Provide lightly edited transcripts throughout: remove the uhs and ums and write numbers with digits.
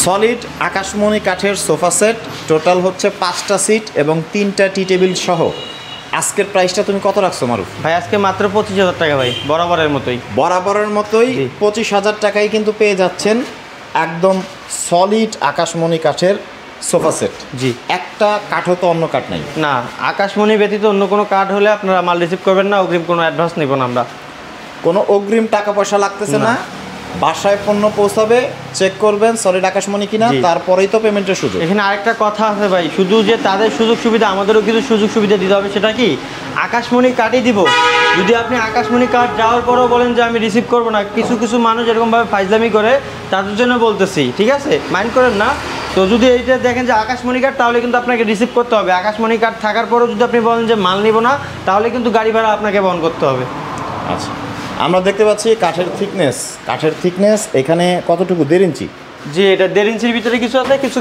Solid আকাশমণি কাঠের sofa set, total হচ্ছে 5টা সিট এবং 3টা টি টেবিল সহ। আজকের প্রাইসটা তুমি কত রাখছো মারুফ ভাই? আজকে মাত্র 25,000 টাকা ভাই, বরাবরের মতোই 25,000 টাকায় কিন্তু পেয়ে যাচ্ছেন একদম সলিড আকাশমণি কাঠের সোফা সেট। জি, একটা কাঠও তো অন্য কাঠ নাই না, আকাশমণি ব্যতীত অন্য কোনো কাঠ হলে আপনারা মাল রিসিভ করবেন না, অগ্রিম কোনো অ্যাডভান্স নেব না আমরা। কোনো অগ্রিম টাকা পয়সা লাগতেছে না, বাসায় পণ্য পৌঁছাবে, চেক করবেন সলিড আকাশমণি কিনা, তারপরেই তো পেমেন্টের সুযোগ। এখানে আরেকটা কথা আছে ভাই, শুধু যে তাদের সুযোগ সুবিধা, আমাদেরও কিছু সুযোগ সুবিধা দিতে হবে। সেটা কি, আকাশমণি কাঠই দিব। যদি আপনি আকাশমণি কাঠ যাওয়ার পরও বলেন যে আমি রিসিভ করবো না, কিছু কিছু মানুষ এরকমভাবে ফাইজলামি করে, তাদের জন্য বলতেছি, ঠিক আছে, মাইন্ড করেন না। তো যদি এইটা দেখেন যে আকাশমণি কাঠ, তাহলে কিন্তু আপনাকে রিসিভ করতে হবে। আকাশমণি কাঠ থাকার পরেও যদি আপনি বলেন যে মাল নিব না, তাহলে কিন্তু গাড়ি ভাড়া আপনাকে বহন করতে হবে। আচ্ছা, আমরা দেখতে পাচ্ছি কাঠের থিকনেস এখানে কতটুকু? 1.5 ইঞ্চি। জি, এটা 1.5 ইঞ্চির ভিতরে কিছু আছে, কিছু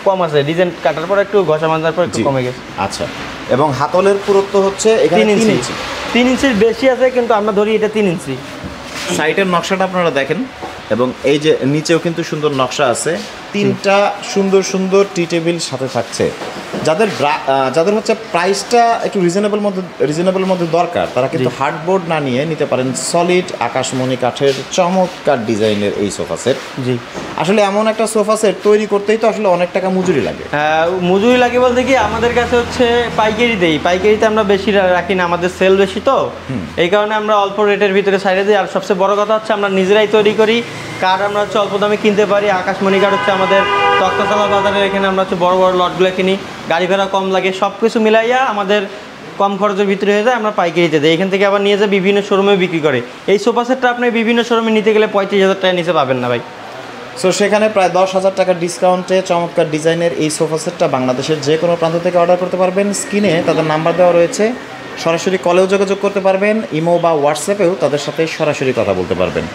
কম আছে, ডিজাইন কাটার পর একটু ঘষা মাজার পর একটু কমে গেছে। আচ্ছা, এবং হাতলের পুরুত্ব হচ্ছে এখানে 3 ইঞ্চি। 3 ইঞ্চির বেশি আছে, কিন্তু আমরা ধরি এটা 3 ইঞ্চি। সাইটের নকশাটা আপনারা দেখেন, এবং এই যে নিচেও কিন্তু সুন্দর নকশা আছে। 3টা সুন্দর সুন্দর টি টেবিল সাথে থাকছে। যাদের হচ্ছে প্রাইসটা একটু রিজনেবল মধ্যে দরকার, তারা কিন্তু হার্ডবোর্ড না নিয়ে নিতে পারেন সলিড আকাশমণি কাঠের চমৎকার ডিজাইনের এই সোফা সেট। জি, আসলে এমন একটা সোফা সেট তৈরি করতেই তো আসলে অনেক টাকা মজুরি লাগে। মজুরি লাগে বলতে কি, আমাদের কাছে হচ্ছে পাইকারিতে আমরা বেশি রাখি না, আমাদের সেল বেশি, তো এই কারণে আমরা অল্প রেটের ভিতরে সাইডে দিই। আর সবচেয়ে বড় কথা হচ্ছে আমরা নিজেরাই তৈরি করি, কাঠ আমরা হচ্ছে অল্প দামে কিনতে পারি। আকাশমণি কাঠ হচ্ছে আমাদের তক্তাতলা বাজারে, এখানে আমরা হচ্ছে বড় বড় লটগুলো কিনি, গাড়ি ভাড়া কম লাগে, সব কিছু মিলাইয়া আমাদের কম খরচের ভিতরে হয়ে যায়, আমরা পাইকারিতে দিই। এখান থেকে আবার নিয়ে যায় বিভিন্ন শোরুমে বিক্রি করে। এই সোফা সেটটা আপনি বিভিন্ন শোরুমে নিতে গেলে 35,000 টাকা নিচে পাবেন না ভাই। সো সেখানে প্রায় 10,000 টাকার ডিসকাউন্টে চমৎকার ডিজাইনের এই সোফা সেটটা বাংলাদেশের যে কোনো প্রান্ত থেকে অর্ডার করতে পারবেন। স্ক্রিনে তাদের নাম্বার দেওয়া রয়েছে, সরাসরি কলেও যোগাযোগ করতে পারবেন, ইমো বা হোয়াটসঅ্যাপেও তাদের সাথে সরাসরি কথা বলতে পারবেন।